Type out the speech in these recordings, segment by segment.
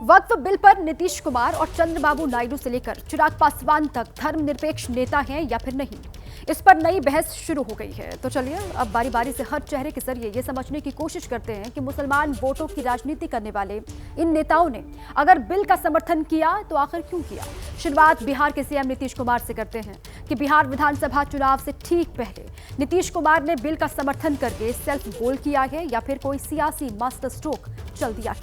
वक्फ bill पर नीतीश कुमार और चंद्रबाबू नायडू से लेकर चिराग पासवान तक धर्मनिरपेक्ष नेता हैं या फिर नहीं, इस पर नई बहस शुरू हो गई है। तो चलिए अब बारी बारी से हर चेहरे के जरिए ये समझने की कोशिश करते हैं कि मुसलमान वोटों की राजनीति करने वाले इन नेताओं ने अगर बिल का समर्थन किया तो आखिर क्यों किया। शुरुआत बिहार के सीएम नीतीश कुमार से करते हैं कि बिहार विधानसभा चुनाव से ठीक पहले नीतीश कुमार ने बिल का समर्थन करके सेल्फ गोल किया है या फिर कोई सियासी मास्टर स्ट्रोक चल दिया है।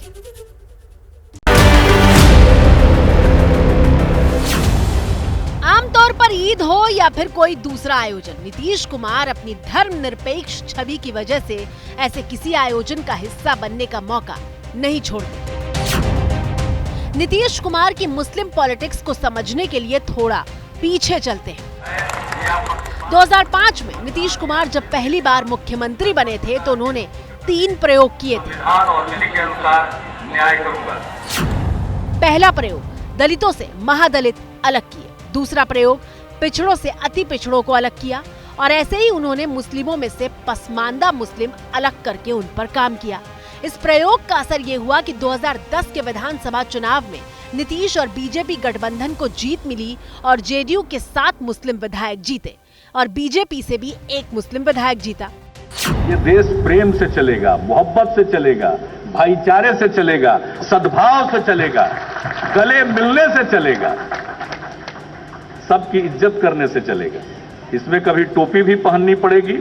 आमतौर पर ईद हो या फिर कोई दूसरा आयोजन, नीतीश कुमार अपनी धर्मनिरपेक्ष छवि की वजह से ऐसे किसी आयोजन का हिस्सा बनने का मौका नहीं छोड़ते। नीतीश कुमार की मुस्लिम पॉलिटिक्स को समझने के लिए थोड़ा पीछे चलते हैं। 2005 में नीतीश कुमार जब पहली बार मुख्यमंत्री बने थे तो उन्होंने 3 प्रयोग किए थे। पहला प्रयोग, दलितों से महादलित अलग किए। दूसरा प्रयोग, पिछड़ों से अति पिछड़ों को अलग किया। और ऐसे ही उन्होंने मुस्लिमों में से पसमानदा मुस्लिम अलग करके उन पर काम किया। इस प्रयोग का असर ये हुआ कि 2010 के विधानसभा चुनाव में नीतीश और बीजेपी गठबंधन को जीत मिली और जेडीयू के 7 मुस्लिम विधायक जीते और बीजेपी से भी 1 मुस्लिम विधायक जीता। ये देश प्रेम से चलेगा, मोहब्बत से चलेगा, भाईचारे से चलेगा, सद्भाव से चलेगा, गले मिलने से चलेगा, सबकी इज्जत करने से चलेगा। इसमें कभी टोपी भी पहननी पड़ेगी,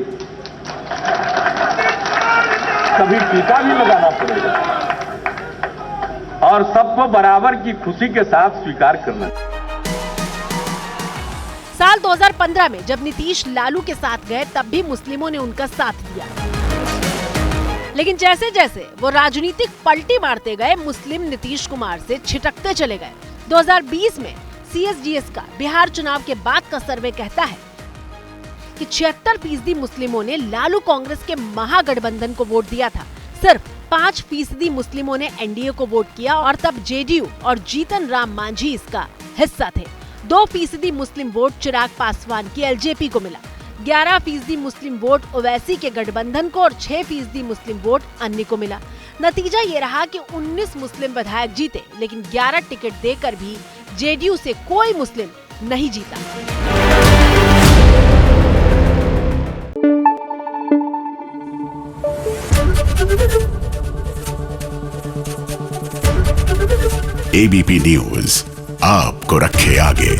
कभी टीका भी लगाना पड़ेगा और सबको बराबर की खुशी के साथ स्वीकार करना। साल 2015 में जब नीतीश लालू के साथ गए तब भी मुस्लिमों ने उनका साथ दिया, लेकिन जैसे जैसे वो राजनीतिक पलटी मारते गए मुस्लिम नीतीश कुमार से छिटकते चले गए। 2020 में CSDS का बिहार चुनाव के बाद का सर्वे कहता है कि 76% मुस्लिमों ने लालू कांग्रेस के महागठबंधन को वोट दिया था। सिर्फ 5% मुस्लिमों ने एनडीए को वोट किया और तब जेडीयू और जीतन राम मांझी इसका हिस्सा थे। 2% मुस्लिम वोट चिराग पासवान की एलजेपी को मिला। 11% मुस्लिम वोट ओवैसी के गठबंधन को और 6% मुस्लिम वोट अन्य को मिला। नतीजा ये रहा कि 19 मुस्लिम विधायक जीते, लेकिन 11 टिकट देकर भी जेडीयू से कोई मुस्लिम नहीं जीता। ABP न्यूज़ आपको रखे आगे।